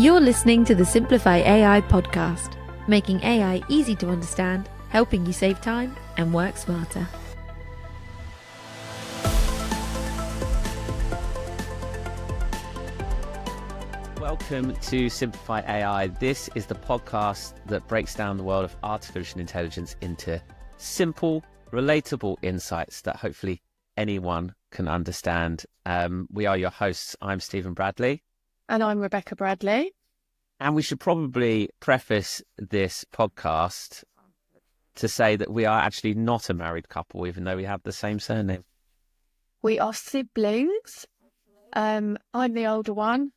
You're listening to the Simplify AI podcast, making AI easy to understand, helping you save time and work smarter. Welcome to Simplify AI. This is the podcast that breaks down the world of artificial intelligence into simple, relatable insights that hopefully anyone can understand. We are your hosts. I'm Stephen Bradley. And I'm Rebecca Bradley. And we should probably preface this podcast to say that we are actually not a married couple, even though we have the same surname. We are siblings. I'm the older one.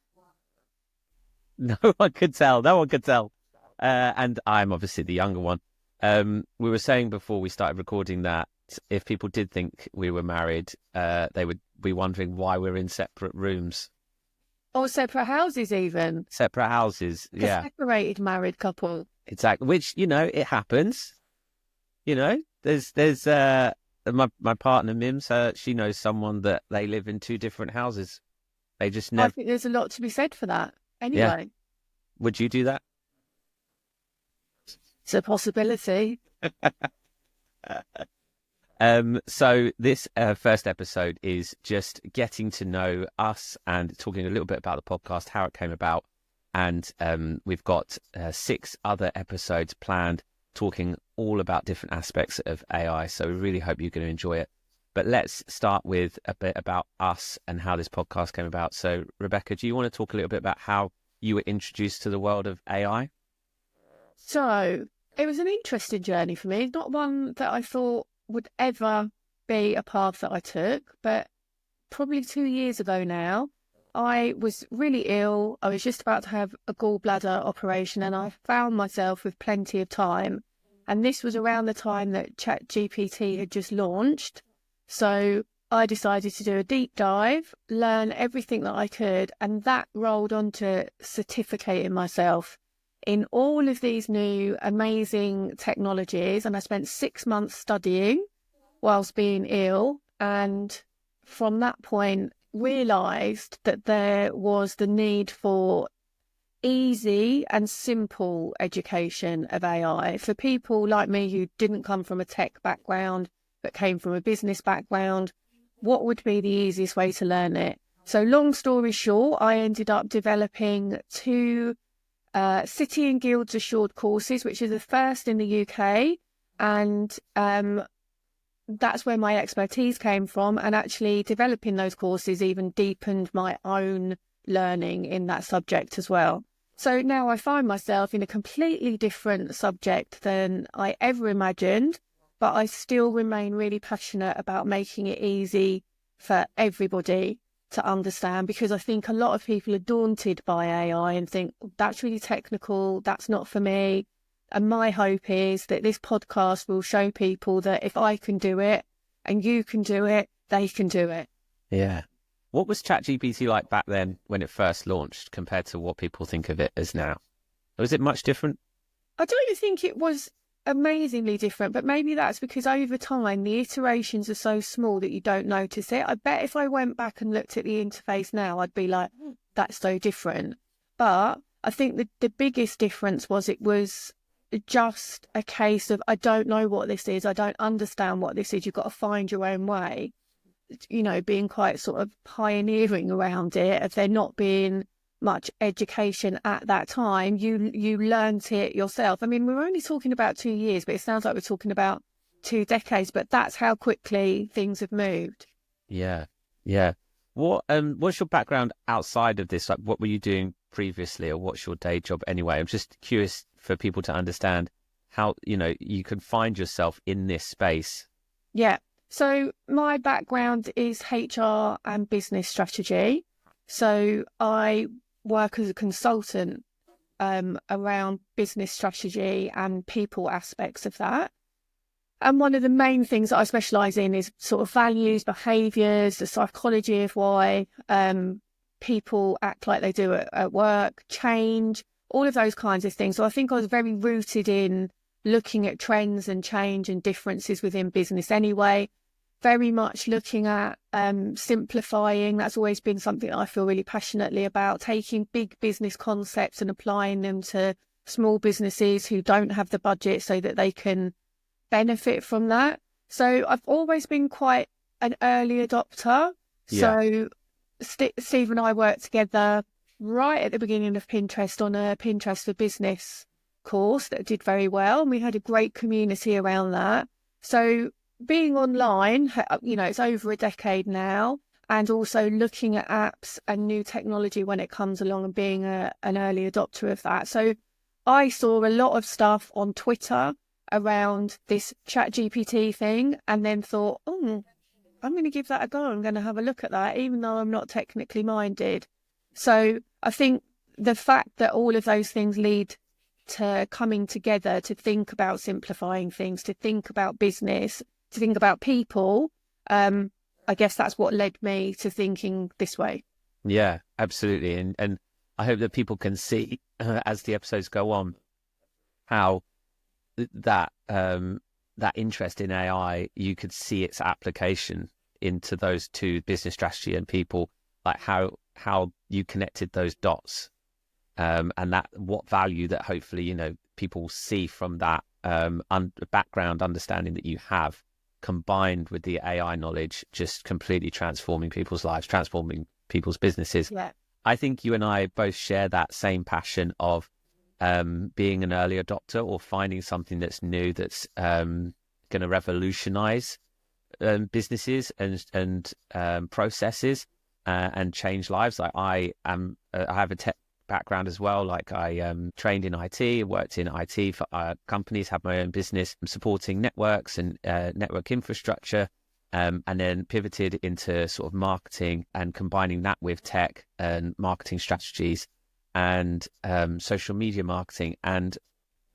No one could tell. No one could tell. And I'm obviously the younger one. We were saying before we started recording that if people did think we were married, they would be wondering why we're in separate rooms. Or separate houses even. Separate houses, yeah. A separated married couple. Exactly. Which, it happens. There's my partner, Mims, she knows someone that they live in two different houses. They just never... I think there's a lot to be said for that. Anyway. Yeah. Would you do that? It's a possibility. So this first episode is just getting to know us and talking a little bit about the podcast, how it came about. And we've got 6 other episodes planned talking all about different aspects of AI. So we really hope you're going to enjoy it. But let's start with a bit about us and how this podcast came about. So Rebecca, do you want to talk a little bit about how you were introduced to the world of AI? So it was an interesting journey for me. Not one that I thought would ever be a path that I took, but probably 2 years ago now, I was really ill. I was just about to have a gallbladder operation and I found myself with plenty of time. And this was around the time that ChatGPT had just launched. So I decided to do a deep dive, learn everything that I could, and that rolled onto certificating myself in all of these new amazing technologies. And I spent 6 months studying whilst being ill. And from that point, realised that there was the need for easy and simple education of AI for people like me who didn't come from a tech background, but came from a business background. What would be the easiest way to learn it? So long story short, I ended up developing 2 City and Guilds Assured courses, which is the first in the UK. And that's where my expertise came from. And actually developing those courses even deepened my own learning in that subject as well. So now I find myself in a completely different subject than I ever imagined, but I still remain really passionate about making it easy for everybody to understand, because I think a lot of people are daunted by AI and think that's really technical, that's not for me. And my hope is that this podcast will show people that if I can do it and you can do it, they can do it. Yeah. What was ChatGPT like back then when it first launched compared to what people think of it as now? Was it much different? I don't think it was amazingly different, but maybe that's because over time the iterations are so small that you don't notice it. I bet if I went back and looked at the interface now, I'd be like, that's so different. But I think the biggest difference was it was just a case of, I don't know what this is, I don't understand what this is, you've got to find your own way. Being quite sort of pioneering around it, of there not being much education at that time, you learnt it yourself. I mean, we're only talking about 2 years, but it sounds like we're talking about 2 decades, but that's how quickly things have moved. Yeah. What's your background outside of this? Like, what were you doing previously, or what's your day job anyway? I'm just curious for people to understand how, you can find yourself in this space. Yeah. So my background is HR and business strategy. So I work as a consultant around business strategy and people aspects of that. And one of the main things that I specialise in is sort of values, behaviours, the psychology of why people act like they do at work, change, all of those kinds of things. So I think I was very rooted in looking at trends and change and differences within business anyway. very much looking at simplifying. That's always been something that I feel really passionately about, taking big business concepts and applying them to small businesses who don't have the budget so that they can benefit from that. So I've always been quite an early adopter. So Steve and I worked together right at the beginning of Pinterest on a Pinterest for Business course that did very well. And we had a great community around that. So being online, it's over a decade now, and also looking at apps and new technology when it comes along and being an early adopter of that. So I saw a lot of stuff on Twitter around this ChatGPT thing and then thought, I'm going to give that a go. I'm going to have a look at that, even though I'm not technically minded. So I think the fact that all of those things lead to coming together to think about simplifying things, to think about business, to think about people, I guess that's what led me to thinking this way. Yeah, absolutely. And I hope that people can see as the episodes go on how that interest in AI, you could see its application into those two, business strategy and people, like how you connected those dots, and that what value that hopefully people see from that background understanding that you have, combined with the AI knowledge, just completely transforming people's lives, transforming people's businesses. Yeah. I think you and I both share that same passion of being an early adopter or finding something that's new, that's going to revolutionize businesses and processes and change lives. Like I have a tech background as well. Like I trained in IT, worked in IT for companies, have my own business supporting networks and network infrastructure, and then pivoted into sort of marketing and combining that with tech and marketing strategies and social media marketing. And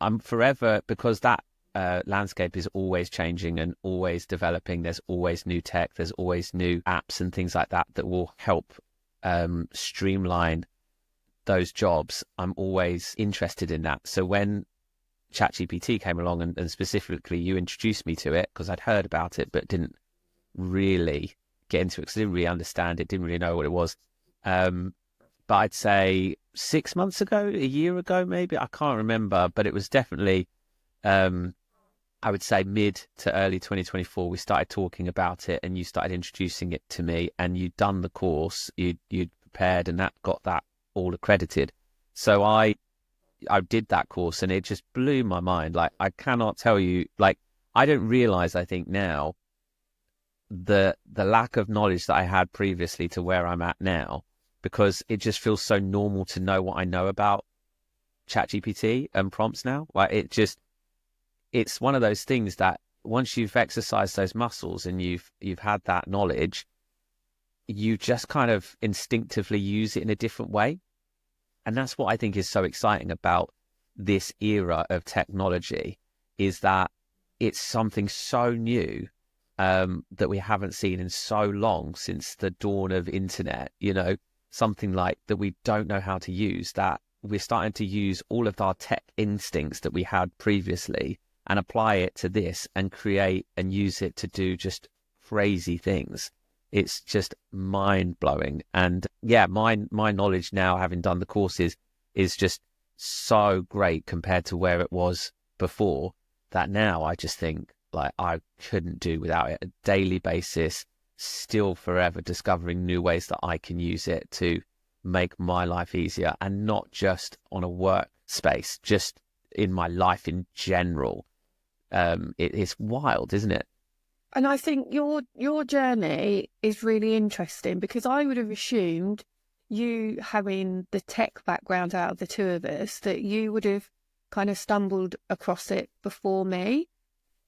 I'm forever, because that landscape is always changing and always developing. There's always new tech, there's always new apps and things like that that will help streamline those jobs. I'm always interested in that. So when ChatGPT came along, and specifically you introduced me to it, because I'd heard about it but didn't really get into it because I didn't really understand it, didn't really know what it was. But I'd say 6 months ago, a year ago maybe, I can't remember, but it was definitely I would say mid to early 2024, we started talking about it and you started introducing it to me, and you'd done the course, you'd prepared, and that got that all accredited. So I did that course and it just blew my mind. Like, I cannot tell you, like, I don't realize, I think now, the lack of knowledge that I had previously to where I'm at now, because it just feels so normal to know what I know about ChatGPT and prompts now. Like, it's one of those things that once you've exercised those muscles and you've had that knowledge, you just kind of instinctively use it in a different way. And that's what I think is so exciting about this era of technology, is that it's something so new that we haven't seen in so long, since the dawn of internet, something like that we don't know how to use, that we're starting to use all of our tech instincts that we had previously and apply it to this and create and use it to do just crazy things. It's just mind-blowing. And yeah, my knowledge now, having done the courses, is just so great compared to where it was before, that now I just think, like, I couldn't do without it. A daily basis, still forever discovering new ways that I can use it to make my life easier, and not just on a work space, just in my life in general. It's wild, isn't it? And I think your journey is really interesting, because I would have assumed, you having the tech background out of the two of us, that you would have kind of stumbled across it before me.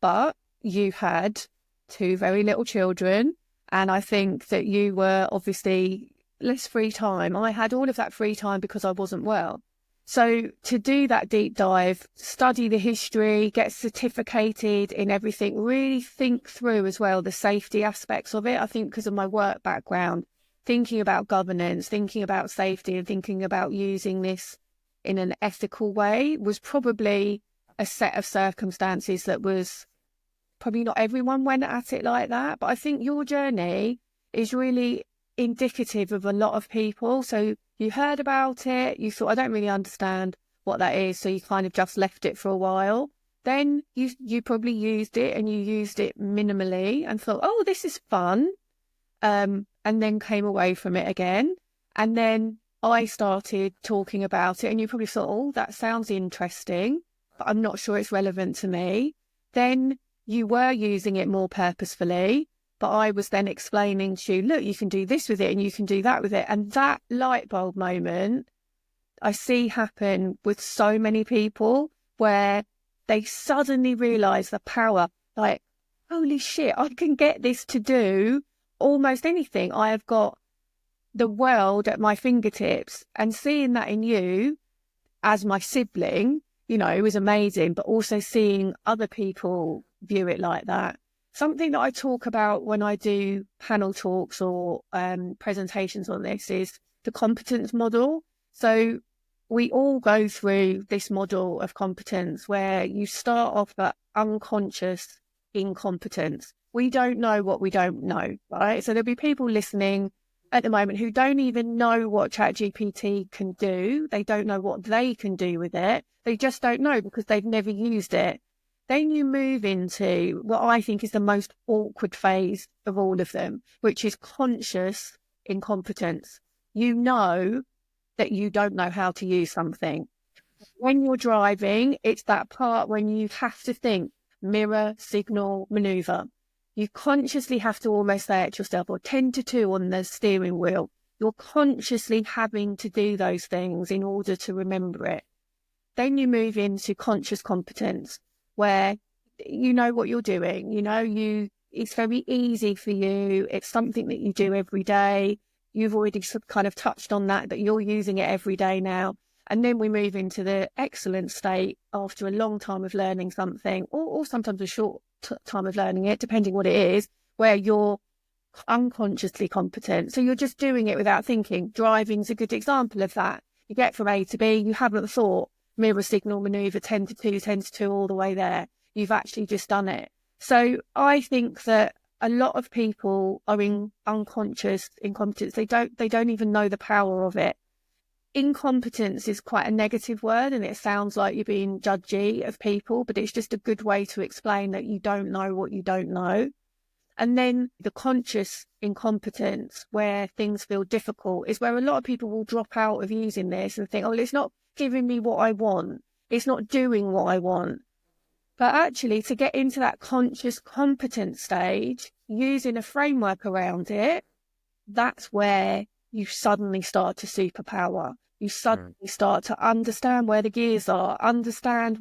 But you had two very little children, and I think that you were obviously less free time. I had all of that free time because I wasn't well. So to do that deep dive, study the history, get certificated in everything, really think through as well the safety aspects of it. I think because of my work background, thinking about governance, thinking about safety, and thinking about using this in an ethical way was probably a set of circumstances that was probably not everyone went at it like that, but I think your journey is really indicative of a lot of people. So you heard about it, you thought, I don't really understand what that is, so you kind of just left it for a while. Then you probably used it, and you used it minimally and thought, oh, this is fun, and then came away from it again. And then I started talking about it, and you probably thought, oh, that sounds interesting, but I'm not sure it's relevant to me. Then you were using it more purposefully, but I was then explaining to you, look, you can do this with it and you can do that with it. And that light bulb moment I see happen with so many people, where they suddenly realise the power, like, holy shit, I can get this to do almost anything. I have got the world at my fingertips, and seeing that in you as my sibling, you know, it was amazing, but also seeing other people view it like that. Something that I talk about when I do panel talks or presentations on this is the competence model. So we all go through this model of competence where you start off at unconscious incompetence. We don't know what we don't know, right? So there'll be people listening at the moment who don't even know what ChatGPT can do. They don't know what they can do with it. They just don't know because they've never used it. Then you move into what I think is the most awkward phase of all of them, which is conscious incompetence. You know that you don't know how to use something. When you're driving, it's that part when you have to think mirror, signal, maneuver. You consciously have to almost say it to yourself, or 10 to 2 on the steering wheel. You're consciously having to do those things in order to remember it. Then you move into conscious competence, where you know what you're doing. You know, it's very easy for you. It's something that you do every day. You've already kind of touched on that you're using it every day now. And then we move into the excellent state after a long time of learning something, or sometimes a short time of learning it, depending what it is, where you're unconsciously competent. So you're just doing it without thinking. Driving's a good example of that. You get from A to B, you haven't thought mirror, signal, maneuver, 10 to 2, 10 to 2, all the way there. You've actually just done it. So I think that a lot of people are in unconscious incompetence. They don't even know the power of it. Incompetence is quite a negative word, and it sounds like you're being judgy of people, but it's just a good way to explain that you don't know what you don't know. And then the conscious incompetence, where things feel difficult, is where a lot of people will drop out of using this and think, oh, well, it's not giving me what I want. It's not doing what I want. But actually, to get into that conscious competence stage, using a framework around it, that's where you suddenly start to superpower. You suddenly start to understand where the gears are, understand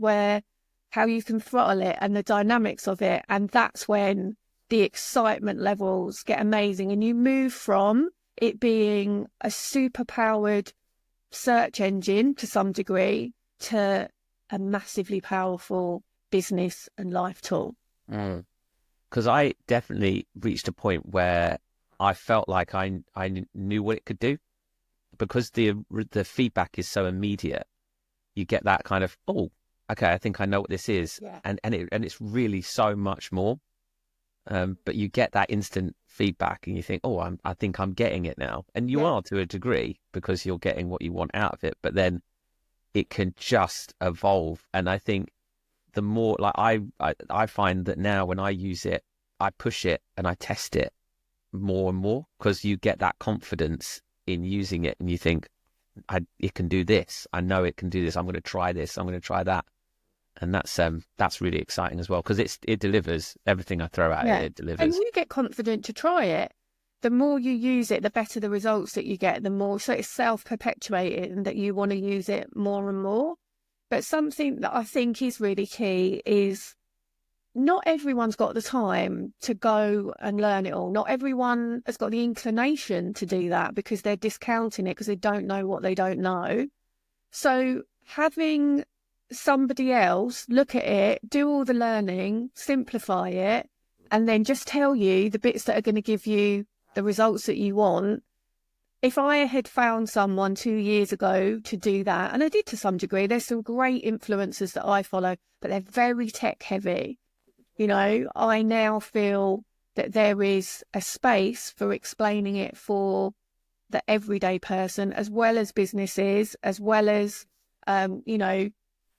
how you can throttle it and the dynamics of it. And that's when the excitement levels get amazing. And you move from it being a superpowered search engine to some degree to a massively powerful business and life tool. Because I definitely reached a point where I felt like I knew what it could do, because the feedback is so immediate. You get that kind of, oh, okay, I think I know what this is, Yeah. and it's really so much more. But you get that instant feedback, and you think, oh, I think I'm getting it now, and you are to a degree, because you're getting what you want out of it. But then it can just evolve, and I think the more, like I find that now when I use it, I push it and I test it more and more, because you get that confidence in using it, and you think, it can do this. I know it can do this. I'm going to try this. I'm going to try that. And that's really exciting as well, because it delivers everything I throw at it. It delivers. And you get confident to try it. The more you use it, the better the results that you get. The more, so it's self-perpetuating that you want to use it more and more. But something that I think is really key is not everyone's got the time to go and learn it all. Not everyone has got the inclination to do that, because they're discounting it because they don't know what they don't know. So having somebody else look at it, do all the learning, simplify it, and then just tell you the bits that are going to give you the results that you want. If I had found someone 2 years ago to do that, and I did to some degree, there's some great influencers that I follow, but they're very tech heavy. I now feel that there is a space for explaining it for the everyday person, as well as businesses, as well as,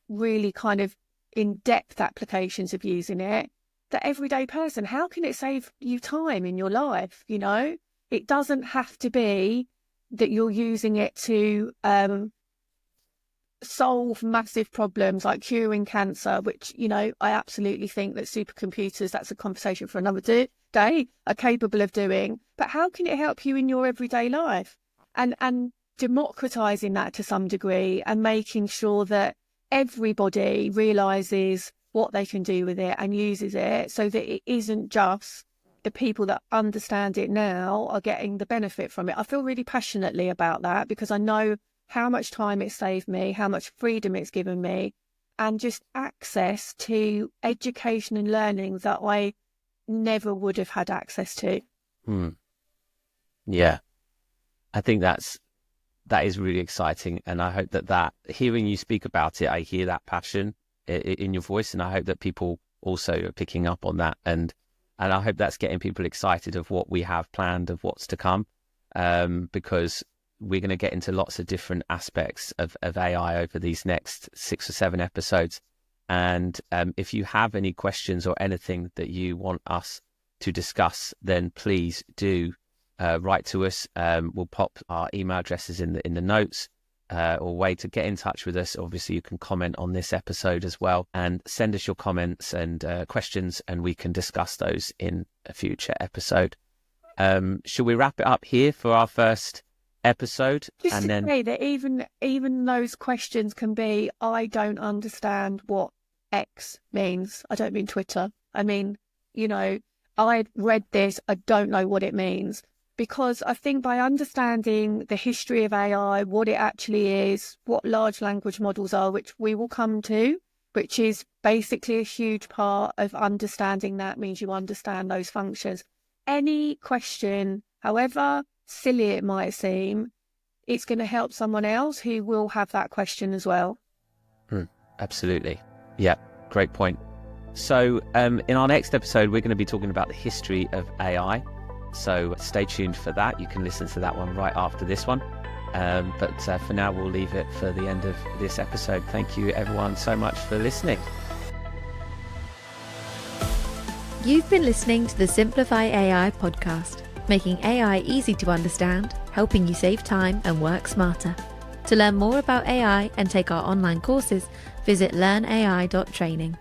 really kind of in-depth applications of using it. The everyday person, how can it save you time in your life? It doesn't have to be that you're using it to solve massive problems like curing cancer, which, I absolutely think that supercomputers, that's a conversation for another day, are capable of doing. But how can it help you in your everyday life? And democratizing that to some degree and making sure that everybody realizes what they can do with it and uses it, so that it isn't just the people that understand it now are getting the benefit from it. I feel really passionately about that because I know how much time it saved me, how much freedom it's given me, and just access to education and learning that I never would have had access to. Yeah, I think that is really exciting, and I hope that hearing you speak about it, I hear that passion in your voice, and I hope that people also are picking up on that, and I hope that's getting people excited of what we have planned, of what's to come, because we're going to get into lots of different aspects of AI over these next 6 or 7 episodes. And if you have any questions or anything that you want us to discuss, then please do write to us. We'll pop our email addresses in the notes, or way to get in touch with us. Obviously, you can comment on this episode as well and send us your comments and questions, and we can discuss those in a future episode. Should we wrap it up here for our first episode? Just to say that even those questions can be, I don't understand what X means. I don't mean Twitter. I mean, I read this, I don't know what it means. Because I think by understanding the history of AI, what it actually is, what large language models are, which we will come to, which is basically a huge part of understanding that, means you understand those functions. Any question, however silly it might seem, it's going to help someone else who will have that question as well. Absolutely. Yeah, great point. So in our next episode, we're going to be talking about the history of AI. So stay tuned for that. You can listen to that one right after this one. But for now, we'll leave it for the end of this episode. Thank you, everyone, so much for listening. You've been listening to the Simplify AI podcast, making AI easy to understand, helping you save time and work smarter. To learn more about AI and take our online courses, visit learnai.training.